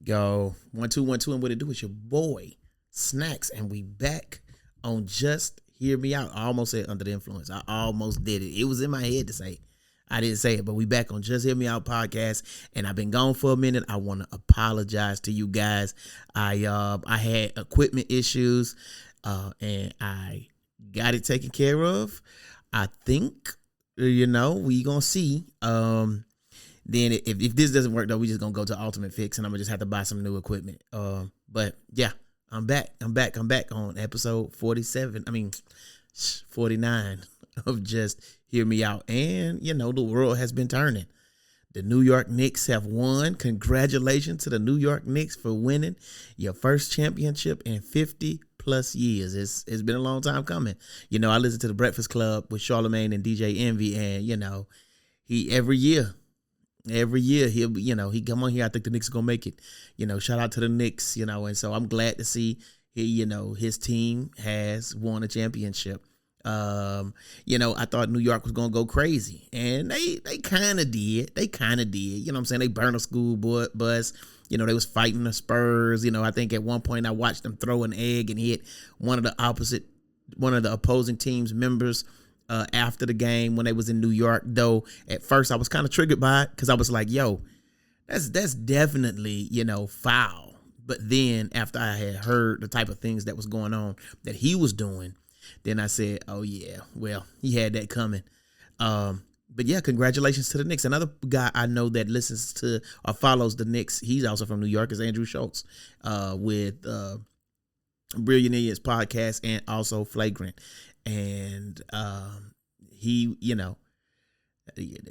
Go 1 2 1 2, and what it do is your boy Snacks, and we back on Just Hear Me Out. I almost said Under the Influence. I almost did it. It was in my head to say it. I didn't say it, but we back on Just Hear Me Out podcast, and I've been gone for a minute. I want to apologize to you guys. I had equipment issues, and I got it taken care of. I think we gonna see. Then if this doesn't work though, we just gonna go to Ultimate Fix, and I'm gonna just have to buy some new equipment. But yeah, I'm back on episode 49 of Just Hear Me Out. And the world has been turning. The New York Knicks have won. Congratulations to the New York Knicks for winning your first championship in 50 plus years. It's been a long time coming. I listen to the Breakfast Club with Charlamagne and DJ Envy, and he every year he come on here. I think the Knicks are gonna make it. Shout out to the Knicks. And so I'm glad to see his team has won a championship. I thought New York was gonna go crazy, and they kind of did. They burned a school bus. They was fighting the Spurs. I think at one point I watched them throw an egg and hit one of the opposing team's members after the game when they was in New York. Though at first I was kind of triggered by it, because I was like, yo, that's definitely foul. But then after I had heard the type of things that was going on that he was doing, then I said, oh yeah, well, he had that coming. But yeah, congratulations to the Knicks. Another guy I know that listens to or follows the Knicks, he's also from New York, is Andrew Schultz, with Brilliant podcast and also Flagrant. And he,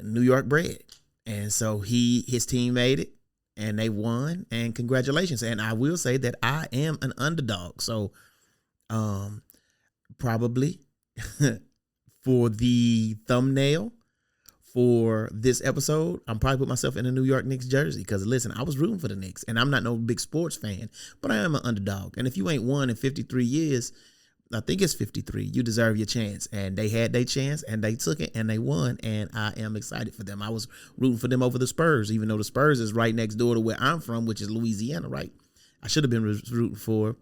New York bred. And so his team made it, and they won, and congratulations. And I will say that I am an underdog. So probably for the thumbnail for this episode, I'm probably put myself in a New York Knicks jersey, because listen, I was rooting for the Knicks, and I'm not no big sports fan, but I am an underdog. And if you ain't won in 53 years, I think it's 53, you deserve your chance. And they had their chance, and they took it, and they won, and I am excited for them. I was rooting for them over the Spurs, even though the Spurs is right next door to where I'm from, which is Louisiana, right? I should have been rooting for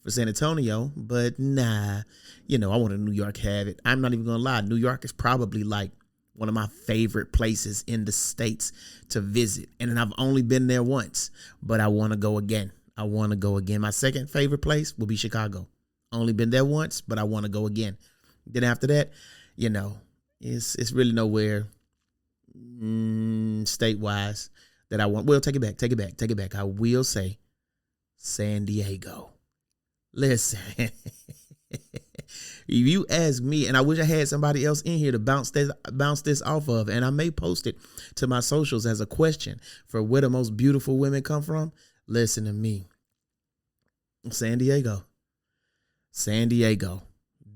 San Antonio, but nah, I wanted New York have it. I'm not even gonna lie, New York is probably like one of my favorite places in the States to visit. And I've only been there once, but I want to go again. My second favorite place will be Chicago. Only been there once, but I want to go again. Then after that, it's really nowhere state-wise that I want. Well, take it back. I will say San Diego. Listen, if you ask me, and I wish I had somebody else in here to bounce this off of, and I may post it to my socials as a question for where the most beautiful women come from. Listen to me. San Diego.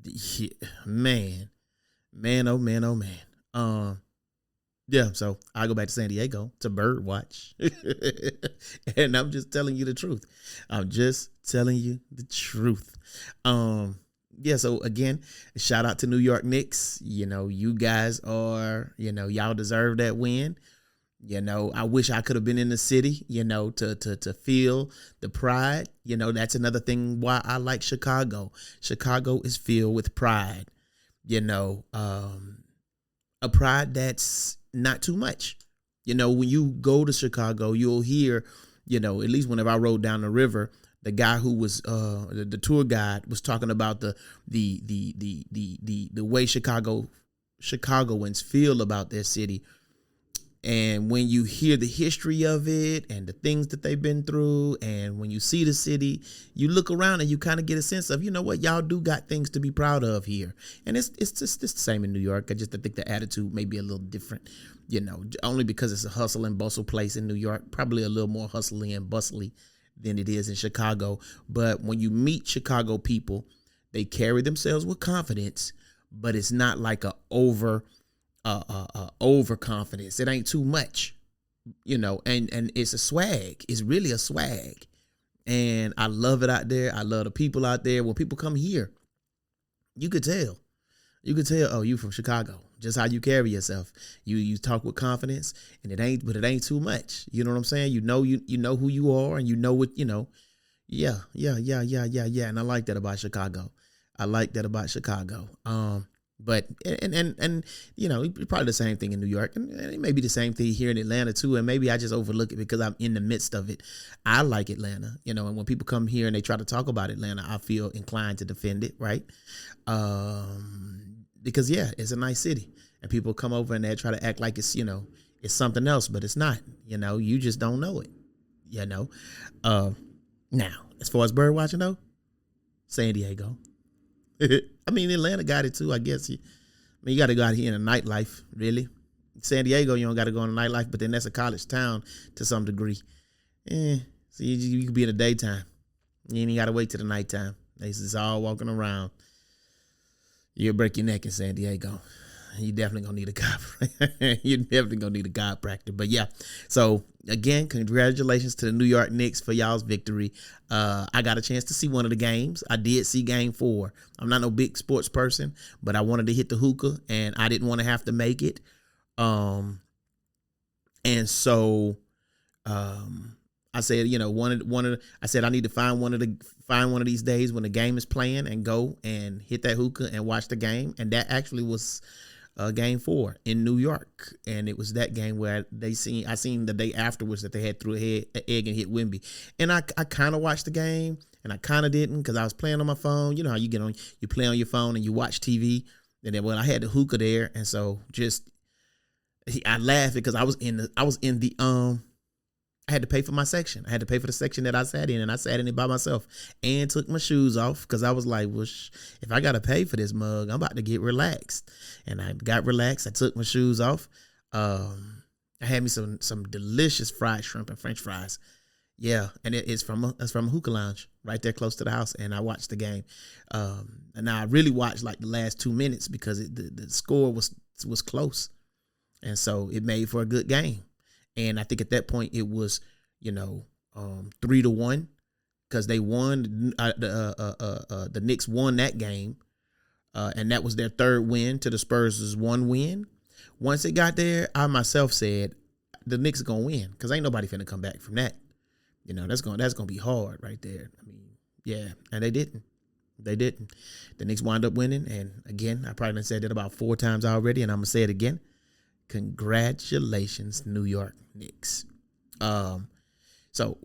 Yeah, man, oh man. Yeah, so I go back to San Diego to bird watch. And I'm just telling you the truth. Yeah, so again, shout out to New York Knicks. You guys are, y'all deserve that win. I wish I could have been in the city, to feel the pride. That's another thing why I like Chicago. Chicago is filled with pride, a pride that's not too much. When you go to Chicago, you'll hear, at least whenever I rode down the river, the guy who was the tour guide was talking about the way Chicagoans feel about their city. And when you hear the history of it and the things that they've been through, and when you see the city, you look around and you kind of get a sense of, y'all do got things to be proud of here. And it's just the same in New York. I think the attitude may be a little different, only because it's a hustle and bustle place in New York, probably a little more hustly and bustly than it is in Chicago. But when you meet Chicago people, they carry themselves with confidence, but it's not like a overconfidence. It ain't too much, and it's a swag. It's really a swag. And I love it out there. I love the people out there. When people come here, you could tell, oh, you from Chicago. just how you carry yourself. You talk with confidence, and it ain't too much. You know what I'm saying? You know who you are, and you know what you know. Yeah. And I like that about Chicago. But probably the same thing in New York, and it may be the same thing here in Atlanta too. And maybe I just overlook it because I'm in the midst of it. I like Atlanta, and when people come here and they try to talk about Atlanta, I feel inclined to defend it, right? Because it's a nice city, and people come over and they try to act like it's something else, but it's not. You just don't know it. Now, as far as bird watching though, San Diego. I mean, Atlanta got it too, I guess. You got to go out here in the nightlife, really. San Diego, you don't got to go in the nightlife, but then that's a college town to some degree. So you could be in the daytime. You ain't got to wait till the nighttime. They just all walking around. You'll break your neck in San Diego. You definitely gonna need a chiropractor. But yeah, so again, congratulations to the New York Knicks for y'all's victory. I got a chance to see one of the games. I did see game 4. I'm not no big sports person, but I wanted to hit the hookah, and I didn't want to have to make it. And so I said, I said I need to find one of these days when the game is playing and go and hit that hookah and watch the game. And that actually was game 4 in New York, and it was that game where I seen the day afterwards that they had threw an egg and hit Wemby, and I kind of watched the game and I kind of didn't because I was playing on my phone. You know how you play on your phone and you watch TV, and then I had the hookah there, and so I laughed because I had to pay for my section. I had to pay for the section that I sat in, and I sat in it by myself and took my shoes off because I was like, well, if I got to pay for this mug, I'm about to get relaxed. And I got relaxed. I took my shoes off. I had me some delicious fried shrimp and French fries. Yeah, and it's from a hookah lounge right there close to the house, and I watched the game. And I really watched like the last 2 minutes because the score was close, and so it made for a good game. And I think at that point it was, 3-1 because they won. The Knicks won that game, and that was their 3rd win to the Spurs' 1 win. Once it got there, I myself said the Knicks are gonna win because ain't nobody finna come back from that. That's gonna be hard right there. I mean, yeah, and they didn't. The Knicks wound up winning, and again, I probably done said that about 4 times already, and I'm gonna say it again. Congratulations, New York Knicks. So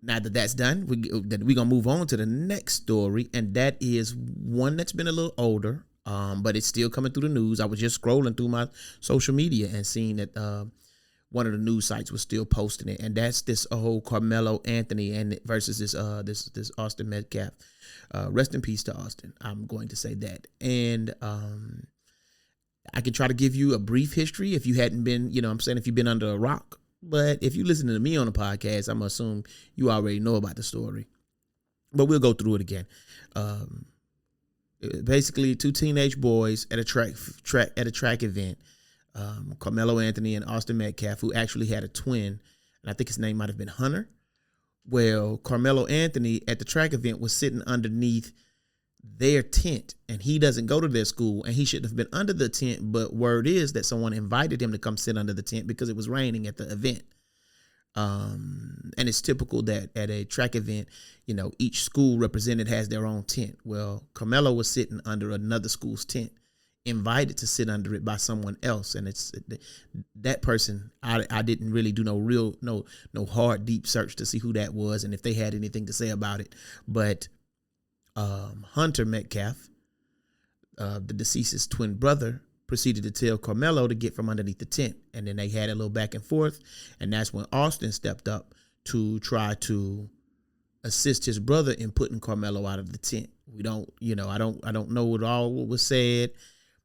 now that that's done, we're gonna move on to the next story, and that is one that's been a little older, but it's still coming through the news. I was just scrolling through my social media and seeing that one of the news sites was still posting it, and that's this whole Karmelo Anthony and versus this Austin Metcalf. Rest in peace to Austin. I'm going to say that, and I can try to give you a brief history if you hadn't been, if you've been under a rock. But if you listen to me on the podcast, I'm going to assume you already know about the story. But we'll go through it again. Basically, 2 teenage boys at a track event, Karmelo Anthony and Austin Metcalf, who actually had a twin, and I think his name might have been Hunter. Well, Karmelo Anthony at the track event was sitting underneath their tent, and he doesn't go to their school, and he shouldn't have been under the tent, but word is that someone invited him to come sit under the tent because it was raining at the event. And it's typical that at a track event, each school represented has their own tent. Well, Karmelo was sitting under another school's tent, invited to sit under it by someone else, and it's that person. I didn't really do no hard deep search to see who that was and if they had anything to say about it, but Hunter Metcalf, the deceased's twin brother, proceeded to tell Karmelo to get from underneath the tent. And then they had a little back and forth. And that's when Austin stepped up to try to assist his brother in putting Karmelo out of the tent. I don't know what all was said,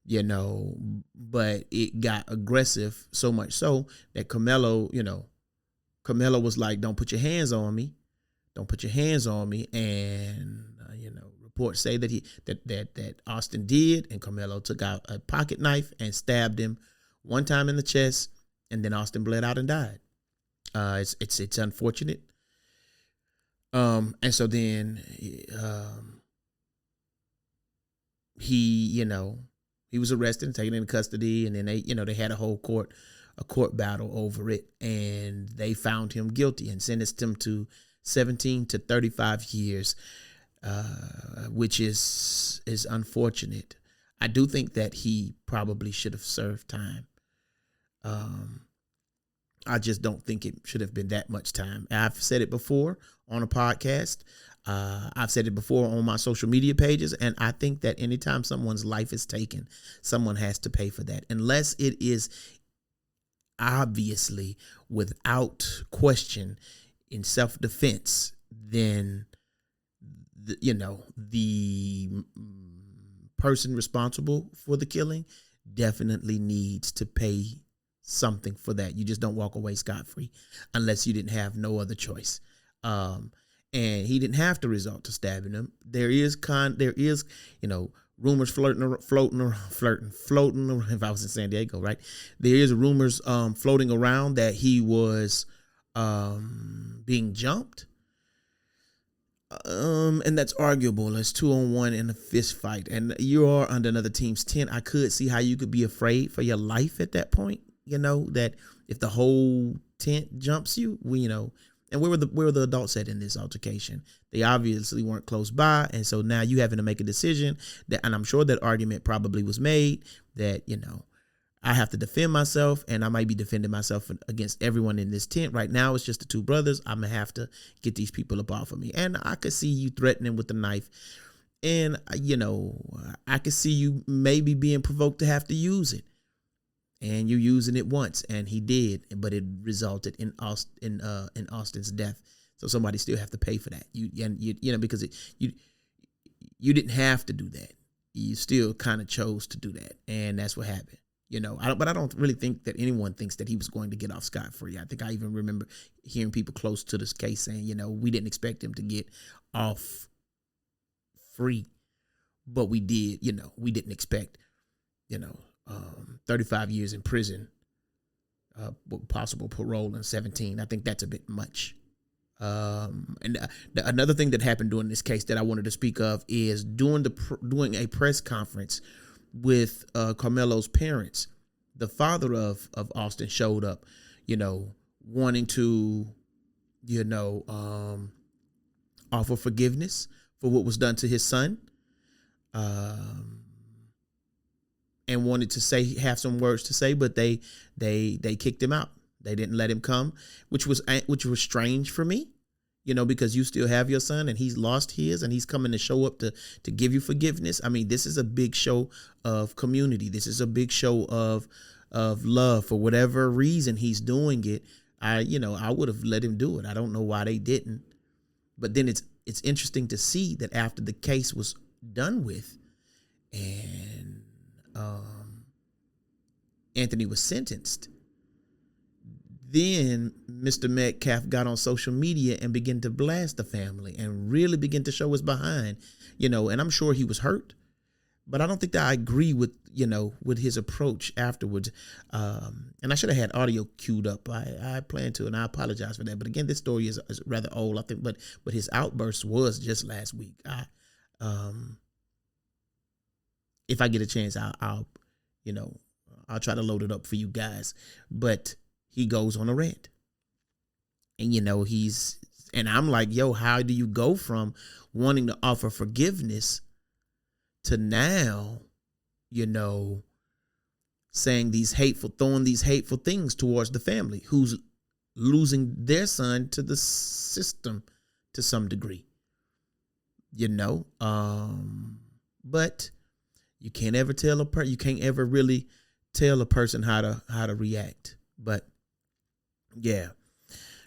but it got aggressive so much so that Karmelo was like, don't put your hands on me. Don't put your hands on me. And, reports say that Austin did, and Karmelo took out a pocket knife and stabbed him 1 time in the chest, and then Austin bled out and died. It's unfortunate. And so then he He was arrested and taken into custody, and then they had a court battle over it, and they found him guilty and sentenced him to 17 to 35 years, which is unfortunate. I do think that he probably should have served time. I just don't think it should have been that much time. I've said it before on a podcast. I've said it before on my social media pages, and I think that anytime someone's life is taken, someone has to pay for that, unless it is obviously without question in self-defense. Then the person responsible for the killing definitely needs to pay something for that. You just don't walk away scot-free unless you didn't have no other choice. And he didn't have to resort to stabbing him. There is rumors floating around. If I was in San Diego, right? There is rumors floating around that he was being jumped. And that's arguable. It's 2-on-1 in a fist fight, and you are under another team's tent. I could see how you could be afraid for your life at that point. That if the whole tent jumps you, and where were the adults at in this altercation? They obviously weren't close by, and so now you having to make a decision and I'm sure that argument probably was made that I have to defend myself, and I might be defending myself against everyone in this tent. Right now, it's just the two brothers. I'm going to have to get these people up off of me. And I could see you threatening with the knife. And, I could see you maybe being provoked to have to use it. And you're using it once, and he did, but it resulted in Austin's death. So somebody still have to pay for that. Because you didn't have to do that. You still kind of chose to do that, and that's what happened. But I don't really think that anyone thinks that he was going to get off scot-free. I think I even remember hearing people close to this case saying, we didn't expect him to get off free, but we did. We didn't expect, 35 years in prison, with possible parole and 17. I think that's a bit much. Another thing that happened during this case that I wanted to speak of is doing a press conference with Karmelo's parents. The father of Austin showed up, wanting to, offer forgiveness for what was done to his son. And wanted to have some words to say, but they kicked him out. They didn't let him come, which was strange for me, because you still have your son and he's lost his, and he's coming to show up to give you forgiveness. I mean, this is a big show of community. This is a big show of love. For whatever reason he's doing it, I would have let him do it. I don't know why they didn't. But then it's interesting to see that after the case was done with and Anthony was sentenced, then Mr. Metcalf got on social media and began to blast the family and really begin to show his behind, and I'm sure he was hurt, but I don't think that I agree with his approach afterwards. And I should have had audio queued up. I plan to, and I apologize for that. But again, this story is rather old, I think, but his outburst was just last week. If I get a chance, I'll try to load it up for you guys. But he goes on a rant, and and I'm like, yo, how do you go from wanting to offer forgiveness to now, throwing these hateful things towards the family who's losing their son to the system to some degree, but you can't ever you can't ever really tell a person how to react. But yeah,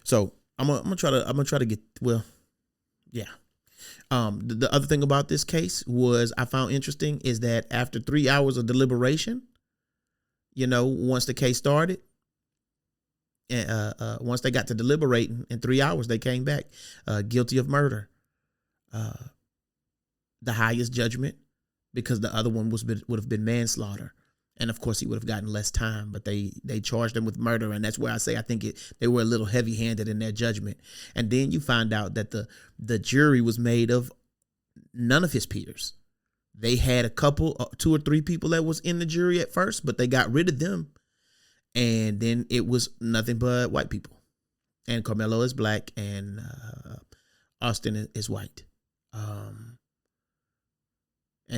so I'm gonna try to get, well, yeah. The other thing about this case was I found interesting is that after 3 hours of deliberation, once the case started, and once they got to deliberating in 3 hours, they came back guilty of murder, the highest judgment, because the other one would have been manslaughter. And of course, he would have gotten less time, but they charged him with murder. And that's where I say I think they were a little heavy handed in their judgment. And then you find out that the jury was made of none of his peers. They had a couple, 2 or 3 people that was in the jury at first, but they got rid of them. And then it was nothing but white people. And Karmelo is black, and Austin is white. And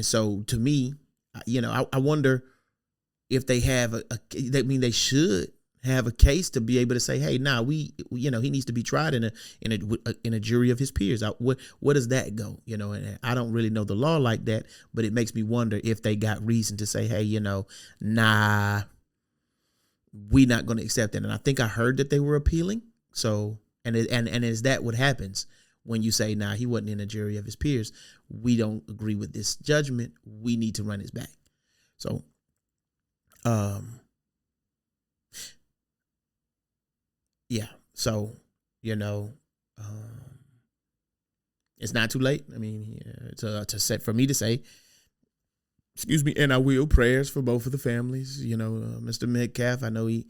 so to me, I wonder if they have they should have a case to be able to say, hey, he needs to be tried in a jury of his peers. What does that go? And I don't really know the law like that, but it makes me wonder if they got reason to say, hey, nah, we not going to accept that. And I think I heard that they were appealing. So, and is that what happens when you say, nah, he wasn't in a jury of his peers? We don't agree with this judgment. We need to run his back. So, yeah. So, it's not too late. I mean, to set for me to say, excuse me, and I will prayers for both of the families. Mr. Metcalf, I know he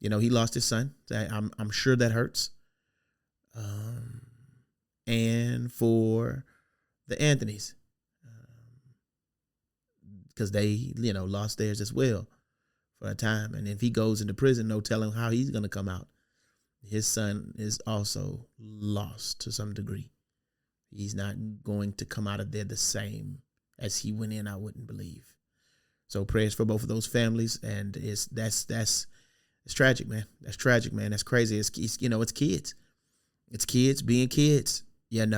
lost his son. I'm sure that hurts. And for the Anthonys, because they, lost theirs as well for a time. And if he goes into prison, no telling how he's going to come out. His son is also lost to some degree. He's not going to come out of there the same as he went in, I wouldn't believe. So prayers for both of those families. And it's tragic, man. That's tragic, man. That's crazy. It's kids. It's kids being kids, Where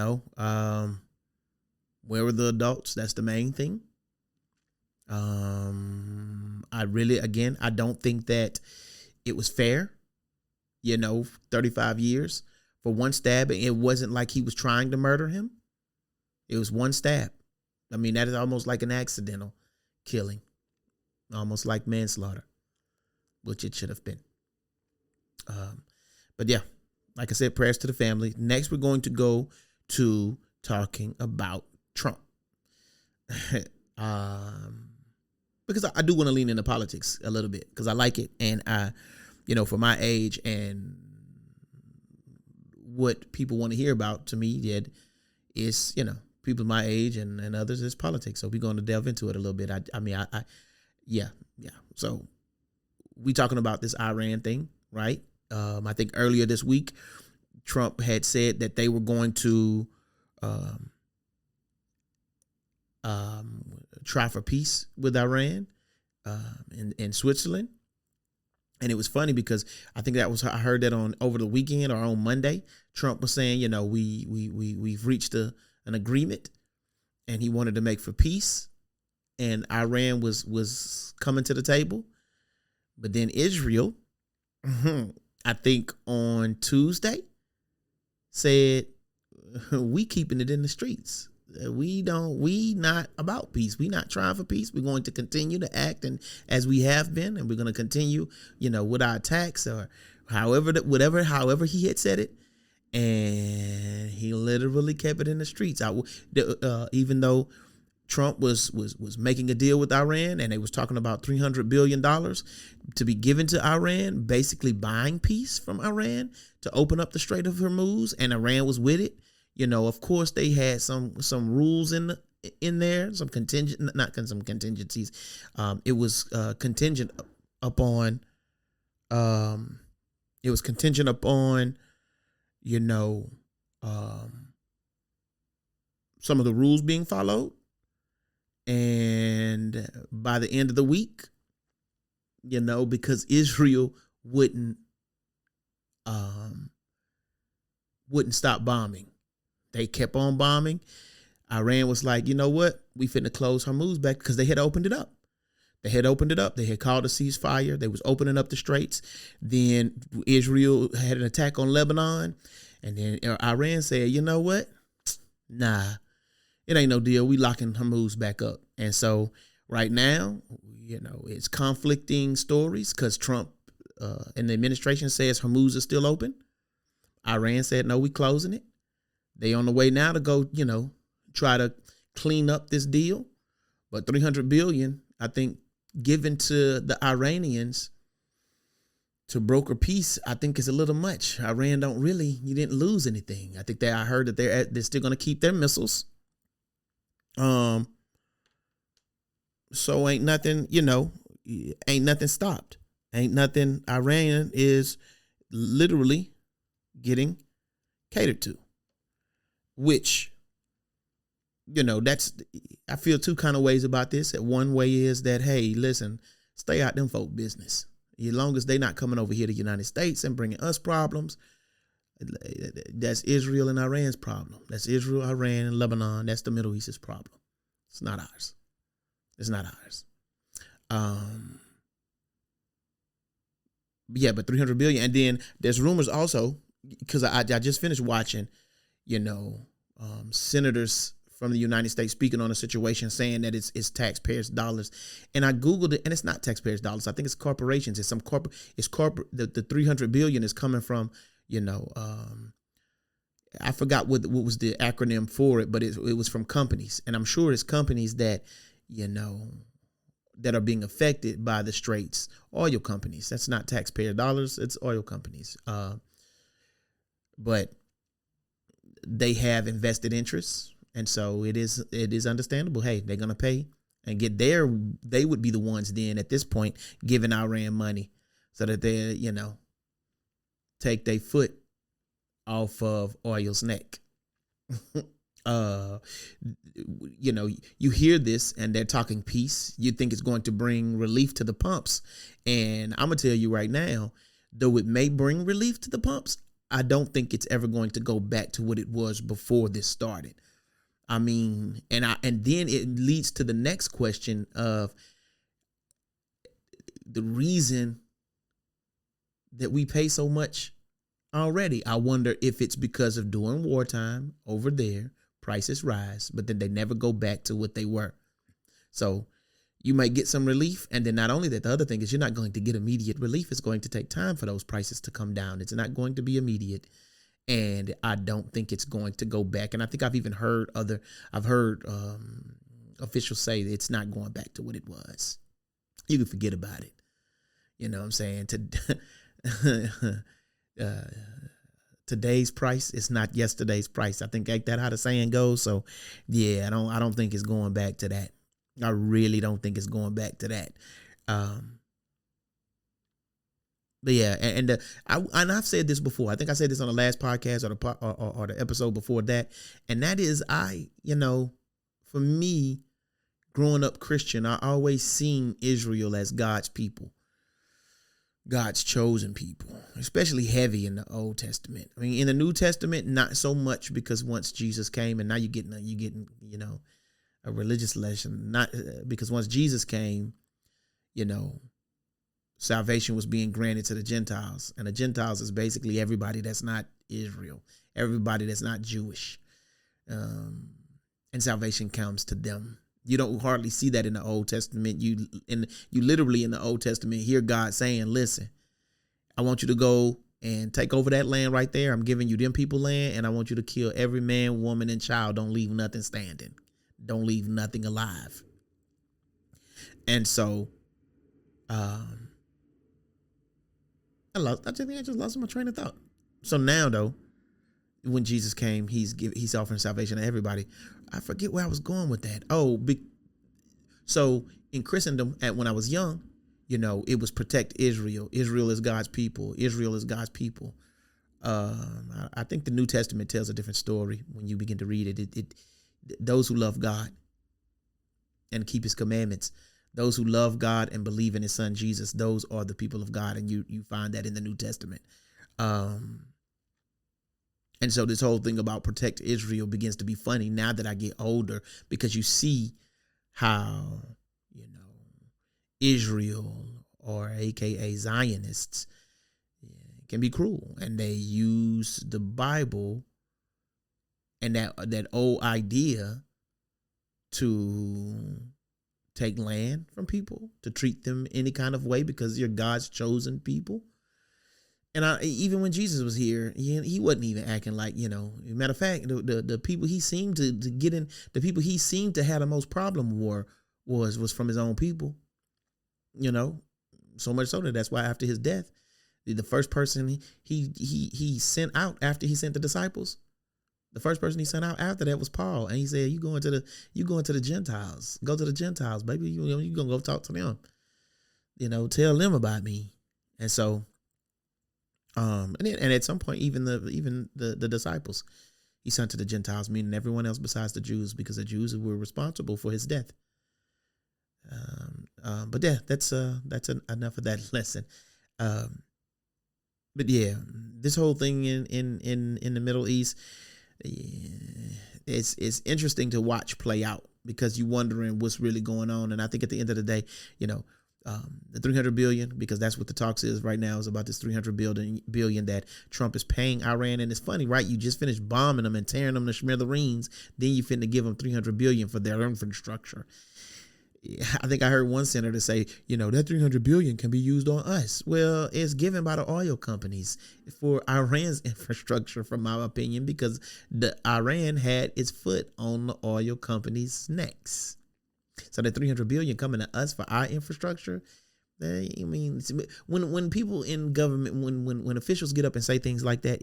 were the adults? That's the main thing. I don't think that it was fair. 35 years for one stab. It wasn't like he was trying to murder him. It was one stab. I mean, that is almost like an accidental killing, almost like manslaughter, which it should have been. But yeah, like I said, prayers to the family. Next, we're going to go to talking about Trump. Because I do want to lean into politics a little bit because I like it. And for my age and what people want to hear about, to me, that is, people my age and others, is politics. So we're going to delve into it a little bit. Yeah. So we talking about this Iran thing, right? I think earlier this week, Trump had said that they were going to try for peace with Iran in Switzerland. And it was funny because I think I heard that over the weekend or on Monday. Trump was saying, we've reached an agreement, and he wanted to make for peace, and Iran was coming to the table. But then Israel, I think on Tuesday, said, we keeping it in the streets. We not about peace. We not trying for peace. We're going to continue to act and as we have been, and we're going to continue, with our attacks or however he had said it. And he literally kept it in the streets. Even though Trump was making a deal with Iran, and they was talking about $300 billion to be given to Iran, basically buying peace from Iran to open up the Strait of Hormuz, and Iran was with it. Of course, they had some rules in there, some contingencies. It was contingent upon. It was contingent upon, some of the rules being followed, and by the end of the week, because Israel wouldn't stop bombing. They kept on bombing. Iran was like, you know what? We finna close Hormuz back because they had opened it up. They had called a ceasefire. They was opening up the straits. Then Israel had an attack on Lebanon. And then Iran said, you know what? Nah, it ain't no deal. We locking Hormuz back up. And so right now, it's conflicting stories because Trump and the administration says Hormuz is still open. Iran said, no, we closing it. They on the way now to go, try to clean up this deal. But $300 billion, I think, given to the Iranians to broker peace, I think is a little much. Iran you didn't lose anything. I think I heard that they're still going to keep their missiles. So ain't nothing, ain't nothing stopped. Ain't nothing. Iran is literally getting catered to, which, that's, I feel two kind of ways about this. One way is that, hey, listen, stay out them folk business. As long as they not coming over here to the United States and bringing us problems, that's Israel and Iran's problem. That's Israel, Iran, and Lebanon. That's the Middle East's problem. It's not ours. It's not ours. Yeah, but 300 billion. And then there's rumors also, because I just finished watching, senators from the United States speaking on a situation, saying that it's taxpayers' dollars. And I Googled it, and it's not taxpayers' dollars. I think it's corporations. It's some corporate. It's corporate. The 300 billion is coming from, I forgot what was the acronym for it, but it was from companies, and I'm sure it's companies that, that are being affected by the straits. Oil companies. That's not taxpayer dollars. It's oil companies. But they have invested interests, and so it is understandable. Hey, they're gonna pay and get there. They would be the ones then at this point giving Iran money so that they, take their foot off of oil's neck. You hear this and they're talking peace. You think it's going to bring relief to the pumps. And I'm going to tell you right now, though it may bring relief to the pumps, I don't think it's ever going to go back to what it was before this started. I mean, and then it leads to the next question of the reason that we pay so much already. I wonder if it's because of during wartime over there, prices rise, but then they never go back to what they were. So you might get some relief. And then not only that, the other thing is you're not going to get immediate relief. It's going to take time for those prices to come down. It's not going to be immediate. And I don't think it's going to go back. And I think I've even heard officials say that it's not going back to what it was. You can forget about it. You know what I'm saying? Today's price is not yesterday's price. I think ain't that how the saying goes. So yeah, I don't think it's going back to that. I really don't think it's going back to that. But yeah, and I've said this before. I think I said this on the last podcast or the episode before that, and that is for me, growing up Christian, I always seen Israel as God's people. God's chosen people, especially heavy in the Old Testament. I mean, in the New Testament, not so much, because once Jesus came, and now you're getting a religious lesson. Not because once Jesus came, salvation was being granted to the Gentiles, and the Gentiles is basically everybody that's not Israel, everybody that's not Jewish, and salvation comes to them. You don't hardly see that in the Old Testament. You literally in the Old Testament hear God saying, listen, I want you to go and take over that land right there. I'm giving you them people land, and I want you to kill every man, woman, and child. Don't leave nothing standing. Don't leave nothing alive. And so I just lost my train of thought. So now though, when Jesus came, he's offering salvation to everybody. I forget where I was going with that. So in Christendom, when I was young, it was protect Israel. Israel is God's people. Israel is God's people. I think the New Testament tells a different story when you begin to read it. Those who love God and keep his commandments, those who love God and believe in his son Jesus, those are the people of God. And you find that in the New Testament. And so this whole thing about protect Israel begins to be funny now that I get older, because you see how, Israel, or AKA Zionists, can be cruel, and they use the Bible and that old idea to take land from people, to treat them any kind of way because you're God's chosen people. And even when Jesus was here, he wasn't even acting like, matter of fact, the people he seemed to get in, the people he seemed to have the most problem was from his own people, so much so that that's why after his death, the first person he sent out after he sent the disciples The first person he sent out after that was Paul, and he said, "You going to the Gentiles? Go to the Gentiles, baby. You gonna go talk to them. Tell them about me." And so, and at some point, even the disciples, he sent to the Gentiles, meaning everyone else besides the Jews, because the Jews were responsible for his death. But yeah, that's enough of that lesson. But yeah, this whole thing in the Middle East, it's interesting to watch play out, because you're wondering what's really going on. And I think at the end of the day, the 300 billion, because that's what the talks is right now, is about this 300 billion that Trump is paying Iran. And it's funny, right? You just finished bombing them and tearing them to smithereens. Then you finna give them 300 billion for their infrastructure. I think I heard one senator say, that 300 billion can be used on us. Well, it's given by the oil companies for Iran's infrastructure, from my opinion, because Iran had its foot on the oil companies' necks. So the 300 billion coming to us for our infrastructure. I mean, when people in government, when officials get up and say things like that,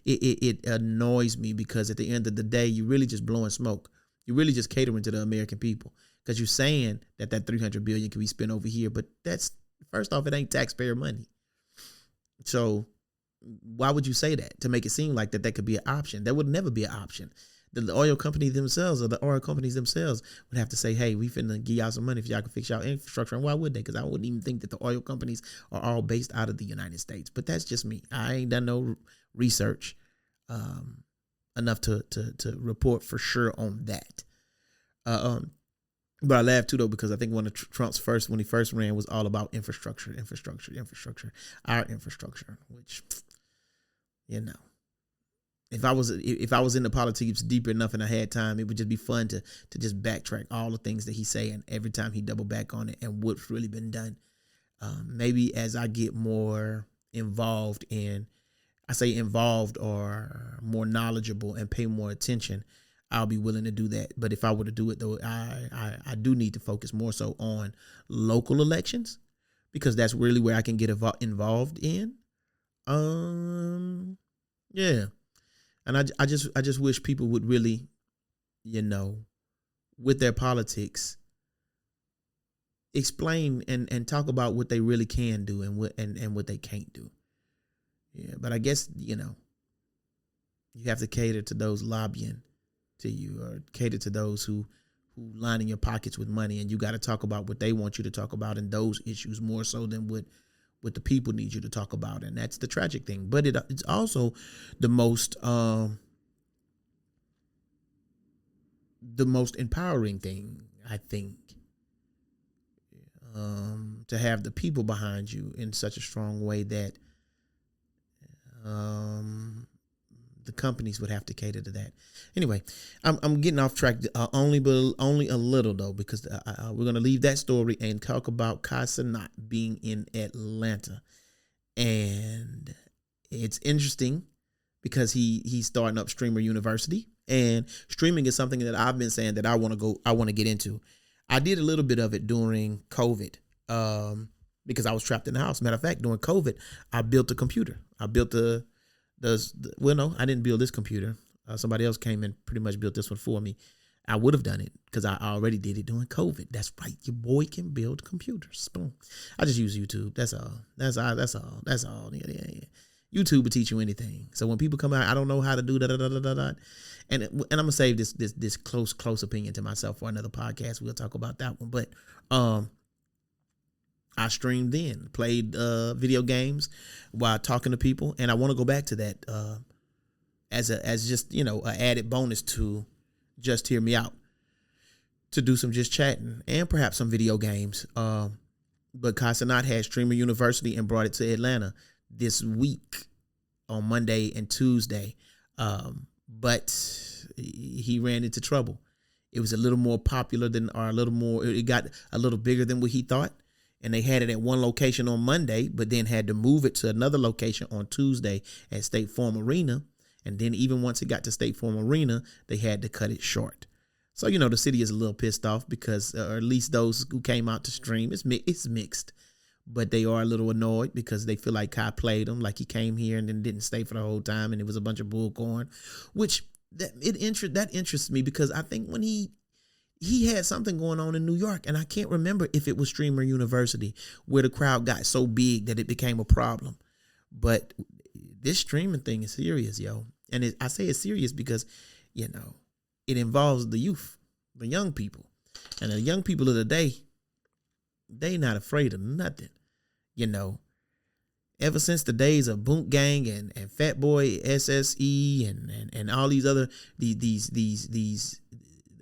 it annoys me, because at the end of the day, you're really just blowing smoke. You're really just catering to the American people, because you're saying that 300 billion can be spent over here, but that's, first off, it ain't taxpayer money. So why would you say that? To make it seem like that could be an option? That would never be an option. The oil companies themselves, or the oil companies themselves, would have to say, "Hey, we finna give y'all some money if y'all can fix y'all infrastructure." And why would they? Because I wouldn't even think that the oil companies are all based out of the United States. But that's just me. I ain't done no research enough to report for sure on that. But I laugh too, though, because I think one of Trump's when he first ran, was all about infrastructure, our infrastructure, which, if I was into politics deep enough and I had time, it would just be fun to just backtrack all the things that he's saying every time he double back on it and what's really been done. Maybe as I get more involved or more knowledgeable and pay more attention, I'll be willing to do that. But if I were to do it, though, I do need to focus more so on local elections, because that's really where I can get involved in. Yeah. And I just wish people would really, with their politics, explain and talk about what they really can do and what they can't do. Yeah, but I guess, you have to cater to those lobbying to you, or cater to those who lining your pockets with money, and you got to talk about what they want you to talk about, and those issues more so than what the people need you to talk about. And that's the tragic thing. But it's also the most empowering thing, I think, to have the people behind you in such a strong way that the companies would have to cater to that. Anyway, I'm getting off track only a little, though, because we're going to leave that story and talk about Kai Cenat being in Atlanta. And it's interesting because he's starting up Streamer University, and streaming is something that I've been saying that I want to get into. I did a little bit of it during COVID, because I was trapped in the house. Matter of fact, during COVID, I built a computer. I built I didn't build this computer. Somebody else came and pretty much built this one for me. I would have done it because I already did it during COVID. That's right. Your boy can build computers. Boom. I just use YouTube. That's all. Yeah. YouTube will teach you anything. So when people come out, I don't know how to do that. And I'm gonna save this close opinion to myself for another podcast. We'll talk about that one. But I streamed then, played video games while talking to people, and I want to go back to that as just an added bonus to Just Hear Me Out, to do some just chatting and perhaps some video games. But Kai Cenat had Streamer University and brought it to Atlanta this week on Monday and Tuesday, but he ran into trouble. It was a little more popular it got a little bigger than what he thought. And they had it at one location on Monday, but then had to move it to another location on Tuesday at State Farm Arena. And then even once it got to State Farm Arena, they had to cut it short. So, the city is a little pissed off because, or at least those who came out to stream, it's mixed. But they are a little annoyed because they feel like Kai played them, like he came here and then didn't stay for the whole time, and it was a bunch of bullcorn, which that interests me because I think when he had something going on in New York, and I can't remember if it was Streamer University where the crowd got so big that it became a problem. But this streaming thing is serious, yo. And I say it's serious because, it involves the youth, the young people. And the young people of the day, they not afraid of nothing, Ever since the days of Boot Gang and Fat Boy SSE and all these other these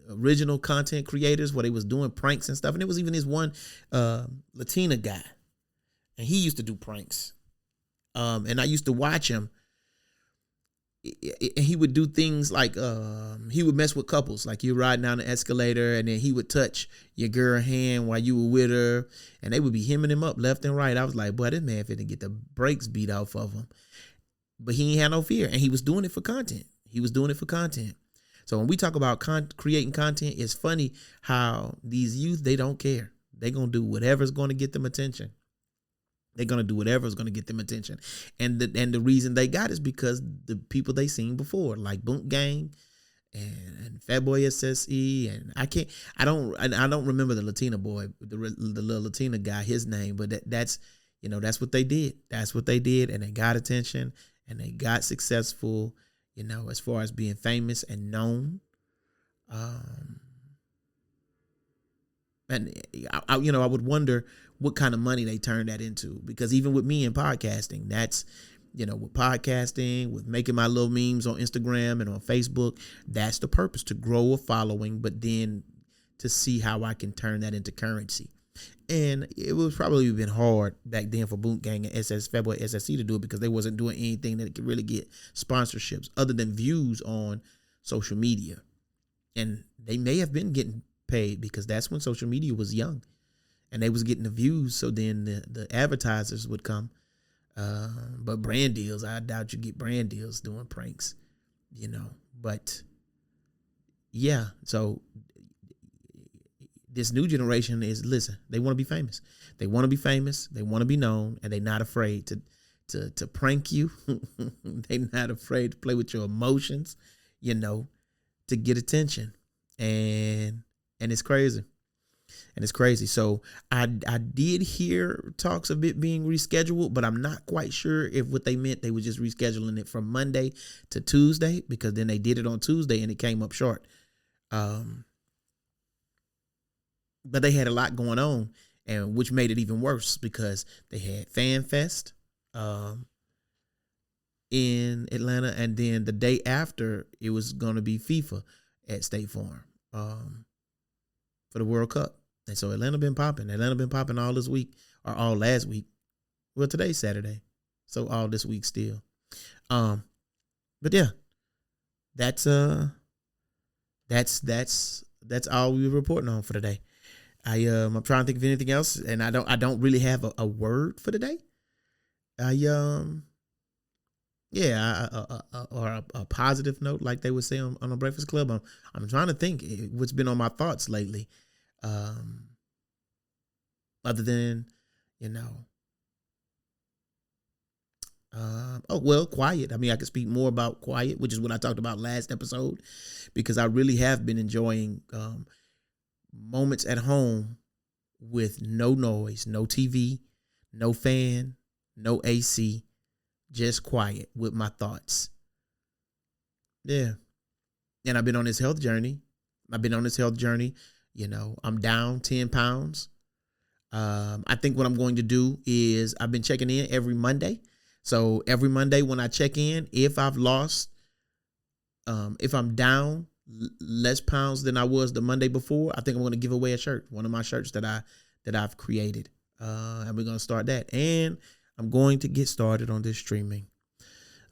original content creators where they was doing pranks and stuff. And it was even this one Latina guy. And he used to do pranks. And I used to watch him. And he would do things like he would mess with couples. Like you're riding down the escalator and then he would touch your girl's hand while you were with her. And they would be hemming him up left and right. I was like, boy, this man finna get the brakes beat off of him. But he ain't had no fear. And he was doing it for content. So when we talk about creating content, it's funny how these youth, they don't care. They're going to do whatever's going to get them attention. They're going to do whatever is going to get them attention. And the reason they got is because the people they seen before, like Boot Gang and Fat Boy SSE. And I don't remember the Latina boy, the little Latina guy, his name, but that's what they did. That's what they did. And they got attention and they got successful, as far as being famous and known. And I would wonder what kind of money they turn that into, because even with me in podcasting, that's, with podcasting, with making my little memes on Instagram and on Facebook, that's the purpose, to grow a following, but then to see how I can turn that into currency. And it was probably been hard back then for Boot Gang and Fat Boy SSC to do it because they wasn't doing anything that could really get sponsorships other than views on social media. And they may have been getting paid because that's when social media was young and they was getting the views. So then the advertisers would come. But brand deals, I doubt you get brand deals doing pranks, but yeah. So this new generation they want to be famous. They want to be famous. They want to be known, and they're not afraid to prank you. They're not afraid to play with your emotions, to get attention. And it's crazy. So I did hear talks of it being rescheduled, but I'm not quite sure if what they meant, they were just rescheduling it from Monday to Tuesday, because then they did it on Tuesday and it came up short. But they had a lot going on, and which made it even worse because they had Fan Fest in Atlanta, and then the day after it was going to be FIFA at State Farm for the World Cup. And so Atlanta been popping all this week, or all last week. Well, today's Saturday, so all this week still. But yeah, that's all we were reporting on for today. I'm trying to think of anything else, and I don't really have a word for today. Or a positive note, like they would say on a Breakfast Club. I'm trying to think what's been on my thoughts lately, other than quiet. I mean, I could speak more about quiet, which is what I talked about last episode, because I really have been enjoying moments at home with no noise, no TV, no fan, no AC, just quiet with my thoughts. Yeah. And I've been on this health journey. I'm down 10 pounds. I think what I'm going to do is I've been checking in every Monday. So every Monday when I check in, if I've lost, if I'm down less pounds than I was the Monday before, I think I'm going to give away a shirt, one of my shirts that I've created. And we're going to start that. And I'm going to get started on this streaming.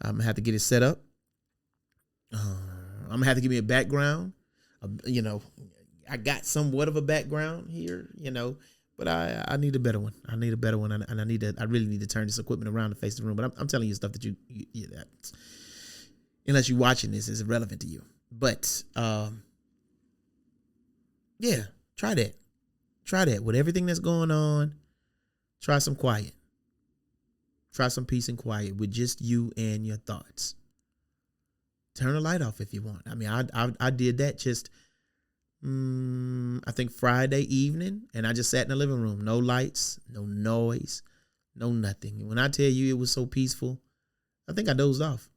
I'm going to have to get it set up. I'm going to have to give me a background. I got somewhat of a background here, but I need a better one. And I really need to turn this equipment around to face the room. But I'm telling you stuff that that unless you're watching this, is irrelevant to you. But yeah, try that. With everything that's going on, try some quiet. Try some peace and quiet with just you and your thoughts. turn the light off if you want. I mean, I did that just, I think Friday evening, and I just sat in the living room. No lights, no noise, no nothing. When I tell you it was so peaceful, I think I dozed off.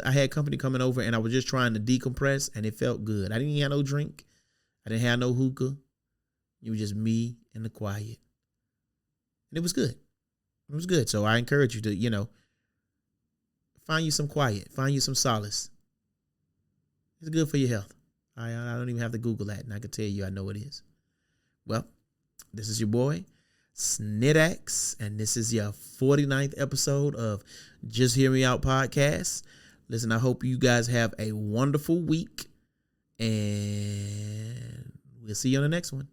I had company coming over, and I was just trying to decompress, and it felt good. I didn't have no drink. I didn't have no hookah. It was just me and the quiet. And it was good. It was good. So I encourage you to, find you some quiet. Find you some solace. It's good for your health. I don't even have to Google that, and I can tell you I know it is. Well, this is your boy, Snidax, and this is your 49th episode of Just Hear Me Out podcast. Listen, I hope you guys have a wonderful week, and we'll see you on the next one.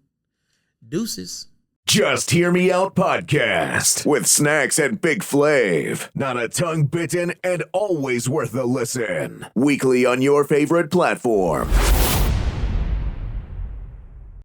Deuces. Just Hear Me Out podcast with Snacks and Big Flav. Not a tongue bitten and always worth a listen. Weekly on your favorite platform.